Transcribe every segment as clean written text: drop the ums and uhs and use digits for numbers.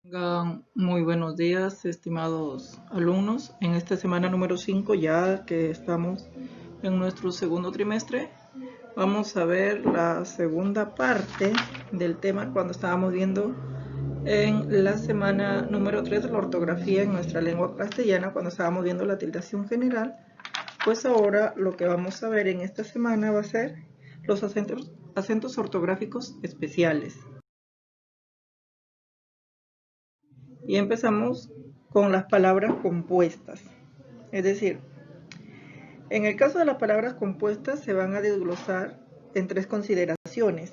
Tengan muy buenos días, estimados alumnos. En esta semana número 5, ya que estamos en nuestro segundo trimestre, vamos a ver la segunda parte del tema cuando estábamos viendo en la semana número 3 la ortografía en nuestra lengua castellana, cuando estábamos viendo la tildación general. Pues ahora lo que vamos a ver en esta semana va a ser los acentos ortográficos especiales. Y empezamos con las palabras compuestas. Es decir, en el caso de las palabras compuestas se van a desglosar en tres consideraciones.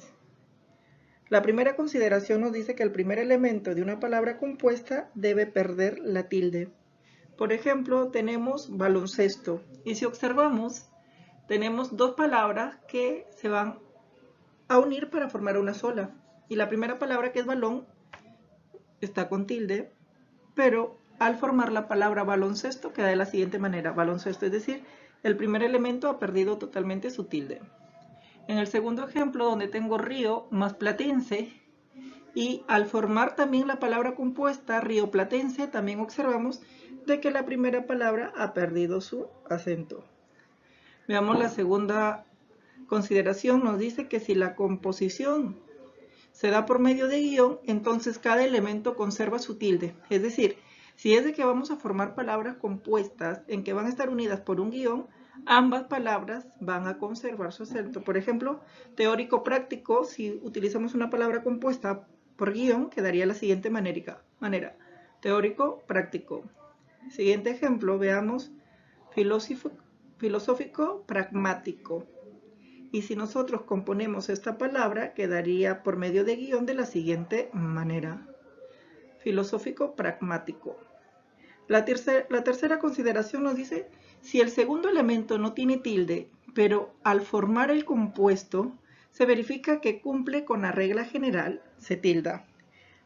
La primera consideración nos dice que el primer elemento de una palabra compuesta debe perder la tilde. Por ejemplo, tenemos baloncesto. Y si observamos, tenemos dos palabras que se van a unir para formar una sola. Y la primera palabra, que es balón, está con tilde, pero al formar la palabra baloncesto queda de la siguiente manera: baloncesto, es decir, el primer elemento ha perdido totalmente su tilde. En el segundo ejemplo, donde tengo río más platense, y al formar también la palabra compuesta río platense, también observamos de que la primera palabra ha perdido su acento. Veamos la segunda consideración. Nos dice que si la composición se da por medio de guión, entonces cada elemento conserva su tilde. Es decir, si es de que vamos a formar palabras compuestas en que van a estar unidas por un guión, ambas palabras van a conservar su acento. Por ejemplo, teórico práctico, si utilizamos una palabra compuesta por guión, quedaría de la siguiente manera: teórico práctico. Siguiente ejemplo, veamos filosófico pragmático. Y si nosotros componemos esta palabra, quedaría por medio de guión de la siguiente manera: filosófico pragmático. La tercera consideración nos dice: si el segundo elemento no tiene tilde, pero al formar el compuesto se verifica que cumple con la regla general, se tilda.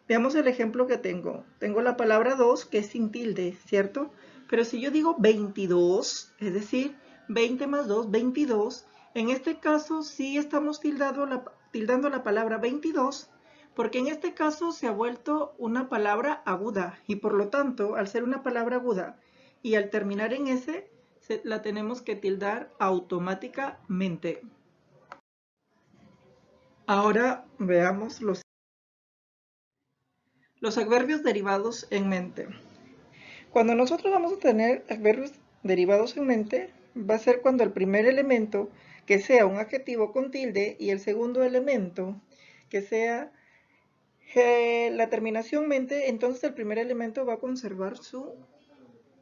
Veamos el ejemplo que tengo. Tengo la palabra 2, que es sin tilde, ¿cierto? Pero si yo digo 22, es decir, 20 más 2, 22, en este caso sí estamos tildando la palabra 22, porque en este caso se ha vuelto una palabra aguda, y por lo tanto, al ser una palabra aguda y al terminar en S, la tenemos que tildar automáticamente. Ahora veamos los adverbios derivados en mente. Cuando nosotros vamos a tener adverbios derivados en mente, va a ser cuando el primer elemento que sea un adjetivo con tilde y el segundo elemento que sea la terminación mente, entonces el primer elemento va a conservar su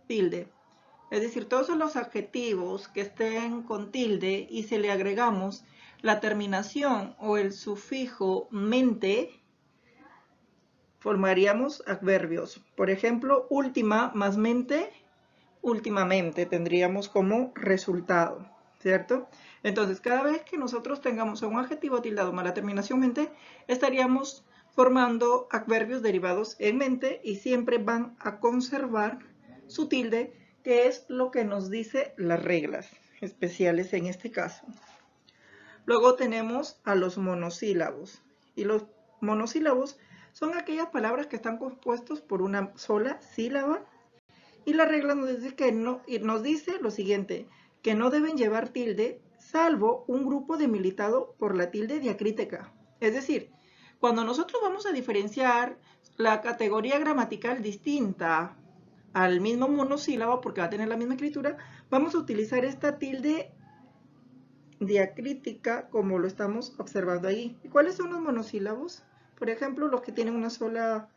tilde. Es decir, todos los adjetivos que estén con tilde y si le agregamos la terminación o el sufijo mente, formaríamos adverbios. Por ejemplo, última más mente, últimamente tendríamos como resultado, ¿cierto? Entonces, cada vez que nosotros tengamos un adjetivo tildado más la terminación mente, estaríamos formando adverbios derivados en mente y siempre van a conservar su tilde, que es lo que nos dice las reglas especiales en este caso. Luego tenemos a los monosílabos. Y los monosílabos son aquellas palabras que están compuestos por una sola sílaba. Y la regla nos dice lo siguiente: que no deben llevar tilde, salvo un grupo debilitado por la tilde diacrítica. Es decir, cuando nosotros vamos a diferenciar la categoría gramatical distinta al mismo monosílabo, porque va a tener la misma escritura, vamos a utilizar esta tilde diacrítica como lo estamos observando ahí. ¿Y cuáles son los monosílabos? Por ejemplo, los que tienen una sola,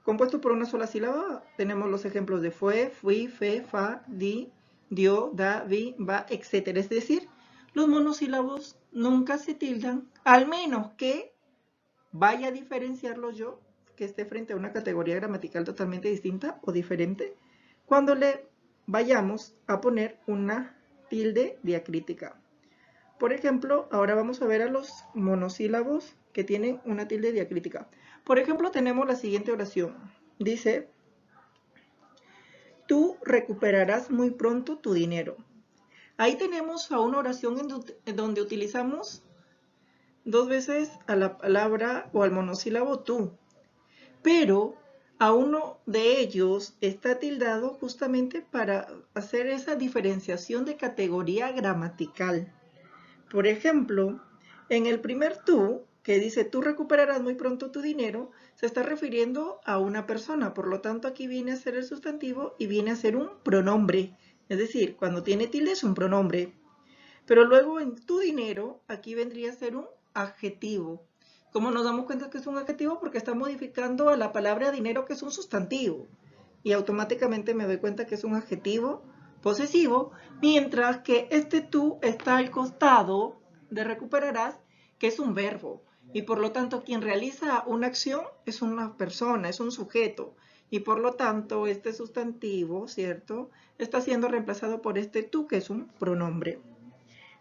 compuesto por una sola sílaba, tenemos los ejemplos de fue, fui, fe, fa, di, dio, da, vi, va, etc. Es decir, los monosílabos nunca se tildan, al menos que vaya a diferenciarlos yo, que esté frente a una categoría gramatical totalmente distinta o diferente, cuando le vayamos a poner una tilde diacrítica. Por ejemplo, ahora vamos a ver a los monosílabos que tienen una tilde diacrítica. Por ejemplo, tenemos la siguiente oración. Dice: tú recuperarás muy pronto tu dinero. Ahí tenemos a una oración en donde utilizamos dos veces a la palabra o al monosílabo tú. Pero a uno de ellos está tildado justamente para hacer esa diferenciación de categoría gramatical. Por ejemplo, en el primer tú, que dice tú recuperarás muy pronto tu dinero, se está refiriendo a una persona. Por lo tanto, aquí viene a ser el sustantivo y viene a ser un pronombre. Es decir, cuando tiene tilde es un pronombre. Pero luego en tu dinero, aquí vendría a ser un adjetivo. ¿Cómo nos damos cuenta que es un adjetivo? Porque está modificando a la palabra dinero, que es un sustantivo. Y automáticamente me doy cuenta que es un adjetivo posesivo, mientras que este tú está al costado de recuperarás, que es un verbo. Y por lo tanto, quien realiza una acción es una persona, es un sujeto. Y por lo tanto, este sustantivo, ¿cierto?, está siendo reemplazado por este tú, que es un pronombre.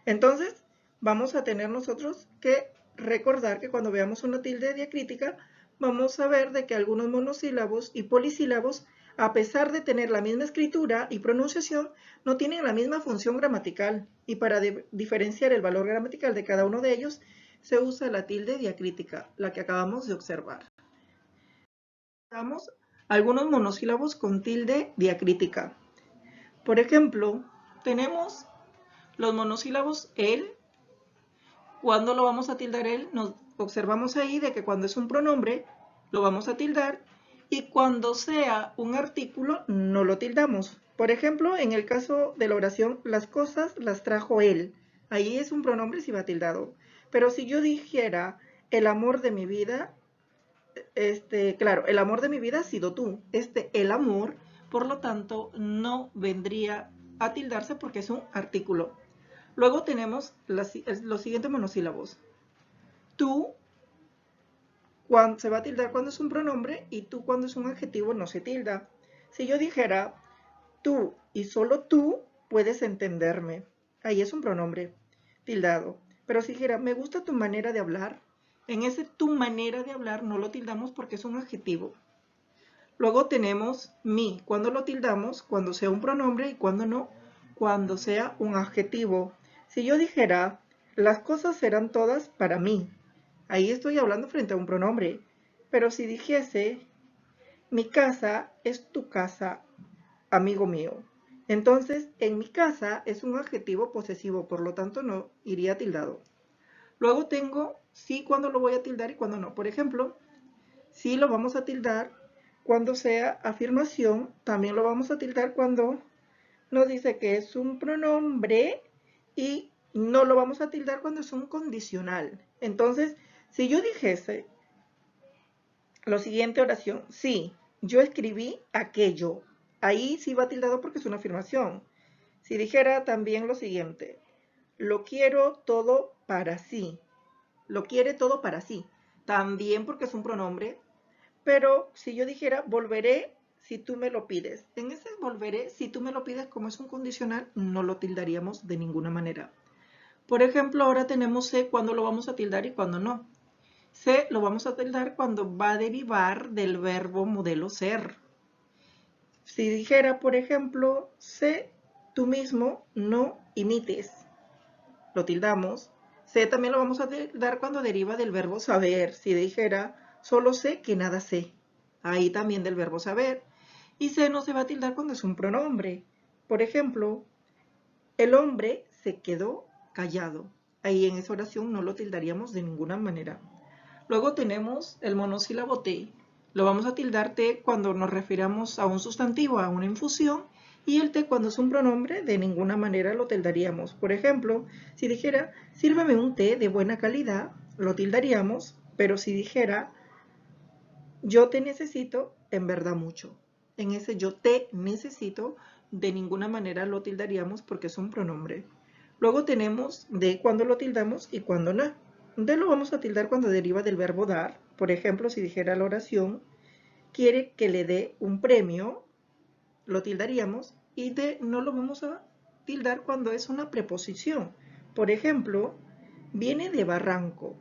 Entonces, vamos a tener nosotros que recordar que cuando veamos una tilde diacrítica, vamos a ver de que algunos monosílabos y polisílabos, a pesar de tener la misma escritura y pronunciación, no tienen la misma función gramatical. Y para diferenciar el valor gramatical de cada uno de ellos, se usa la tilde diacrítica, la que acabamos de observar. Veamos algunos monosílabos con tilde diacrítica. Por ejemplo, tenemos los monosílabos el. ¿Cuándo lo vamos a tildar él? Nos observamos ahí de que cuando es un pronombre lo vamos a tildar y cuando sea un artículo no lo tildamos. Por ejemplo, en el caso de la oración, las cosas las trajo él. Ahí es un pronombre si va tildado. Pero si yo dijera el amor de mi vida, claro, el amor de mi vida ha sido tú. El amor, por lo tanto, no vendría a tildarse porque es un artículo. Luego tenemos los siguientes monosílabos. Tú se va a tildar cuando es un pronombre y tú cuando es un adjetivo no se tilda. Si yo dijera tú y solo tú puedes entenderme, ahí es un pronombre tildado. Pero si dijera me gusta tu manera de hablar, en ese tu manera de hablar no lo tildamos porque es un adjetivo. Luego tenemos mi. ¿Cuándo lo tildamos? Cuando sea un pronombre y cuando no, cuando sea un adjetivo. Si yo dijera, las cosas serán todas para mí, ahí estoy hablando frente a un pronombre. Pero si dijese, mi casa es tu casa, amigo mío, entonces en mi casa es un adjetivo posesivo, por lo tanto no iría tildado. Luego tengo sí, cuando lo voy a tildar y cuando no. Por ejemplo, sí lo vamos a tildar cuando sea afirmación, también lo vamos a tildar cuando nos dice que es un pronombre y no lo vamos a tildar cuando es un condicional. Entonces, si yo dijese la siguiente oración, sí, yo escribí aquello, ahí sí va tildado porque es una afirmación. Si dijera también lo siguiente, lo quiero todo para sí, lo quiere todo para sí, también porque es un pronombre. Pero si yo dijera, volveré si tú me lo pides. En ese volveré si tú me lo pides, como es un condicional, no lo tildaríamos de ninguna manera. Por ejemplo, ahora tenemos C, cuándo lo vamos a tildar y cuándo no. C lo vamos a tildar cuando va a derivar del verbo modelo ser. Si dijera, por ejemplo, sé tú mismo, no imites. Lo tildamos. C también lo vamos a tildar cuando deriva del verbo saber. Si dijera, solo sé que nada sé. Ahí también del verbo saber. Y C no se va a tildar cuando es un pronombre. Por ejemplo, el hombre se quedó callado. Ahí en esa oración no lo tildaríamos de ninguna manera. Luego tenemos el monosílabo T. Lo vamos a tildar T cuando nos refiramos a un sustantivo, a una infusión. Y el T cuando es un pronombre, de ninguna manera lo tildaríamos. Por ejemplo, si dijera, sírveme un té de buena calidad, lo tildaríamos. Pero si dijera, yo te necesito, en verdad mucho. En ese yo te necesito, de ninguna manera lo tildaríamos porque es un pronombre. Luego tenemos de cuando lo tildamos y cuando no. De lo vamos a tildar cuando deriva del verbo dar. Por ejemplo, si dijera la oración, quiere que le dé un premio, lo tildaríamos. Y de no lo vamos a tildar cuando es una preposición. Por ejemplo, viene de barranco.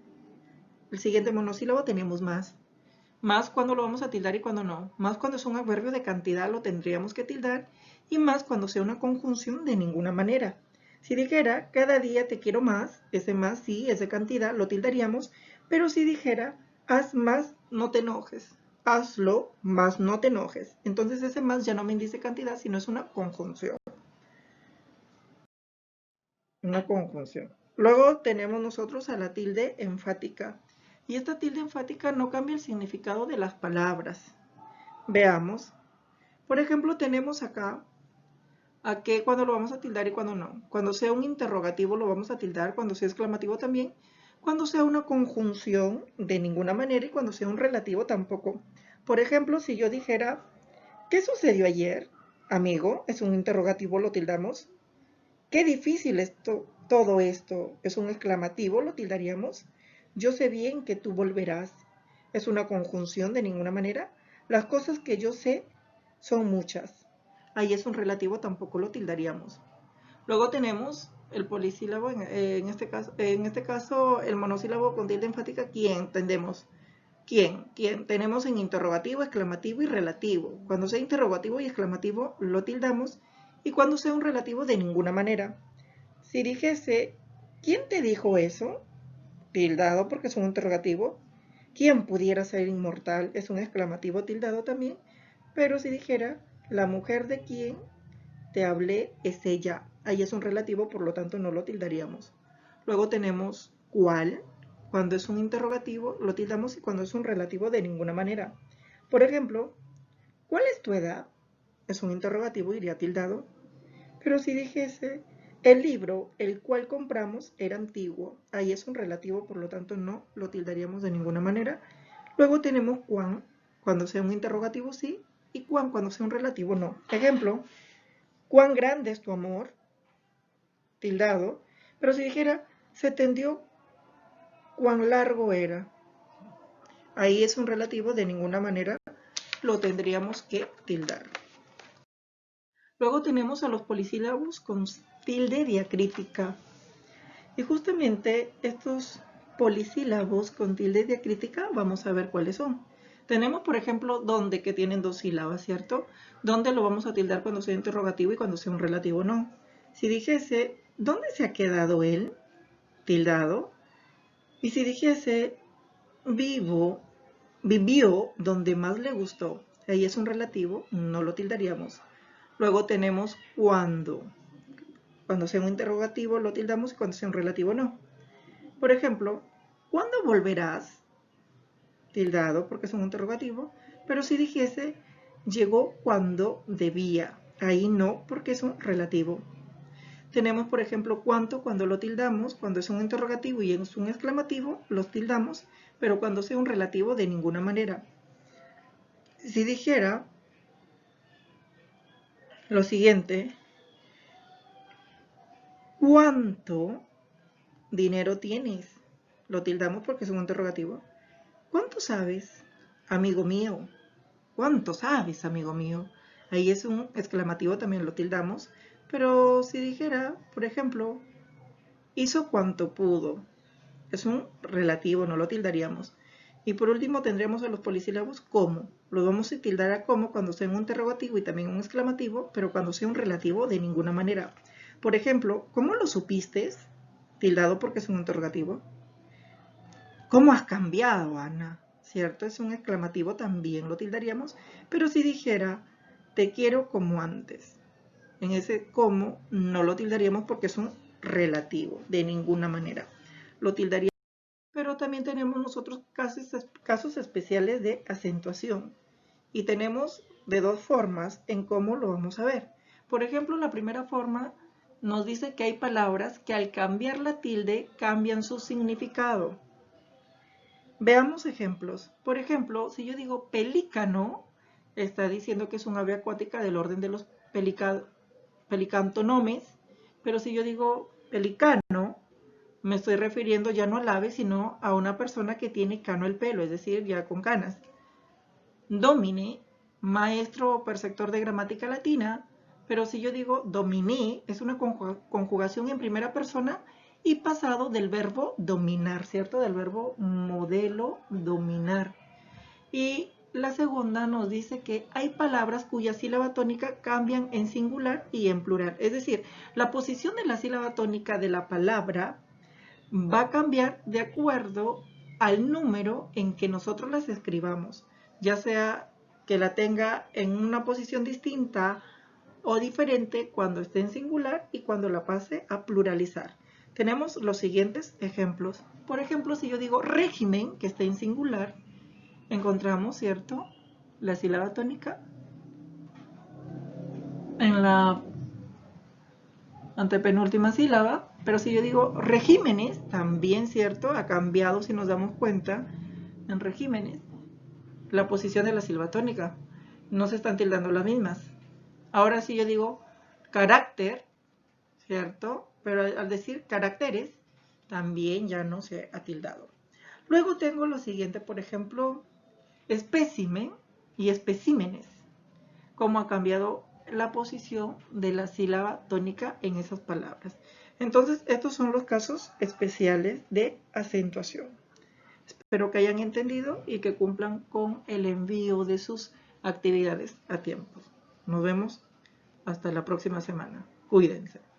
El siguiente monosílabo tenemos más. Más cuando lo vamos a tildar y cuando no. Más cuando es un adverbio de cantidad lo tendríamos que tildar y más cuando sea una conjunción de ninguna manera. Si dijera, cada día te quiero más, ese más sí es de cantidad, lo tildaríamos, pero si dijera, haz más, no te enojes, hazlo, más no te enojes. Entonces ese más ya no me indica cantidad, sino es una conjunción. Una conjunción. Luego tenemos nosotros a la tilde enfática. Y esta tilde enfática no cambia el significado de las palabras. Veamos. Por ejemplo, tenemos acá a qué cuando lo vamos a tildar y cuando no. Cuando sea un interrogativo lo vamos a tildar, cuando sea exclamativo también. Cuando sea una conjunción, de ninguna manera, y cuando sea un relativo tampoco. Por ejemplo, si yo dijera, ¿qué sucedió ayer, amigo? Es un interrogativo, lo tildamos. Qué difícil todo esto. Es un exclamativo, lo tildaríamos. Yo sé bien que tú volverás. Es una conjunción de ninguna manera. Las cosas que yo sé son muchas. Ahí es un relativo, tampoco lo tildaríamos. Luego tenemos el polisílabo, en este caso el monosílabo con tilde enfática, ¿quién? Entendemos. ¿Quién? ¿Quién? Tenemos en interrogativo, exclamativo y relativo. Cuando sea interrogativo y exclamativo lo tildamos, y cuando sea un relativo de ninguna manera. Si dijese, ¿quién te dijo eso? Tildado porque es un interrogativo. ¿Quién pudiera ser inmortal? Es un exclamativo tildado también. Pero si dijera, la mujer de quien te hablé es ella. Ahí es un relativo, por lo tanto no lo tildaríamos. Luego tenemos cuál. Cuando es un interrogativo lo tildamos, y cuando es un relativo de ninguna manera. Por ejemplo, ¿cuál es tu edad? Es un interrogativo, iría tildado. Pero si dijese, el libro el cual compramos era antiguo, ahí es un relativo, por lo tanto no lo tildaríamos de ninguna manera. Luego tenemos cuán, cuando sea un interrogativo sí, y cuán cuando sea un relativo no. Ejemplo, ¿cuán grande es tu amor? Tildado. Pero si dijera, se tendió, ¿cuán largo era? Ahí es un relativo, de ninguna manera lo tendríamos que tildar. Luego tenemos a los polisílabos con tilde diacrítica. Y justamente estos polisílabos con tilde diacrítica vamos a ver cuáles son. Tenemos, por ejemplo, donde, que tienen dos sílabas, ¿cierto? Donde lo vamos a tildar cuando sea interrogativo y cuando sea un relativo no. Si dijese, ¿dónde se ha quedado él? Tildado. Y si dijese, vivió donde más le gustó, ahí es un relativo, no lo tildaríamos. Luego tenemos cuando. Cuando sea un interrogativo lo tildamos, y cuando sea un relativo no. Por ejemplo, ¿cuándo volverás? Tildado porque es un interrogativo. Pero si dijese, llegó cuando debía, ahí no, porque es un relativo. Tenemos, por ejemplo, cuánto cuando lo tildamos, cuando es un interrogativo y es un exclamativo, los tildamos, pero cuando sea un relativo de ninguna manera. Si dijera lo siguiente, ¿cuánto dinero tienes? Lo tildamos porque es un interrogativo. ¿Cuánto sabes, amigo mío? ¿Cuánto sabes, amigo mío? Ahí es un exclamativo, también lo tildamos. Pero si dijera, por ejemplo, hizo cuanto pudo, es un relativo, no lo tildaríamos. Y por último tendríamos a los polisílabos como. Lo vamos a tildar a como cuando sea un interrogativo y también un exclamativo, pero cuando sea un relativo de ninguna manera. Por ejemplo, ¿cómo lo supiste? Tildado porque es un interrogativo. ¿Cómo has cambiado, Ana? ¿Cierto? Es un exclamativo, también lo tildaríamos. Pero si dijera, te quiero como antes, en ese como no lo tildaríamos porque es un relativo, de ninguna manera. Lo tildaríamos. Pero también tenemos nosotros casos especiales de acentuación. Y tenemos de dos formas en cómo lo vamos a ver. Por ejemplo, la primera forma nos dice que hay palabras que al cambiar la tilde cambian su significado. Veamos ejemplos. Por ejemplo, si yo digo pelícano, está diciendo que es un ave acuática del orden de los pelicantonomes, pero si yo digo pelicano, me estoy refiriendo ya no al ave, sino a una persona que tiene cano el pelo, es decir, ya con canas. Domine, maestro o perceptor de gramática latina, pero si yo digo dominé, es una conjugación en primera persona y pasado del verbo dominar, ¿cierto? Del verbo modelo dominar. Y la segunda nos dice que hay palabras cuya sílaba tónica cambian en singular y en plural. Es decir, la posición de la sílaba tónica de la palabra va a cambiar de acuerdo al número en que nosotros las escribamos. ya sea que la tenga en una posición distinta o diferente cuando esté en singular y cuando la pase a pluralizar. Tenemos los siguientes ejemplos. Por ejemplo, si yo digo régimen, que está en singular, encontramos, ¿cierto?, la sílaba tónica en la antepenúltima sílaba, pero si yo digo regímenes, también, ¿cierto?, ha cambiado, si nos damos cuenta, en regímenes, la posición de la sílaba tónica. No se están tildando las mismas. Ahora si yo digo carácter, ¿cierto?, pero al decir caracteres, también ya no se ha tildado. Luego tengo lo siguiente, por ejemplo, espécimen y especímenes. Cómo ha cambiado la posición de la sílaba tónica en esas palabras. Entonces, estos son los casos especiales de acentuación. Espero que hayan entendido y que cumplan con el envío de sus actividades a tiempo. Nos vemos hasta la próxima semana. Cuídense.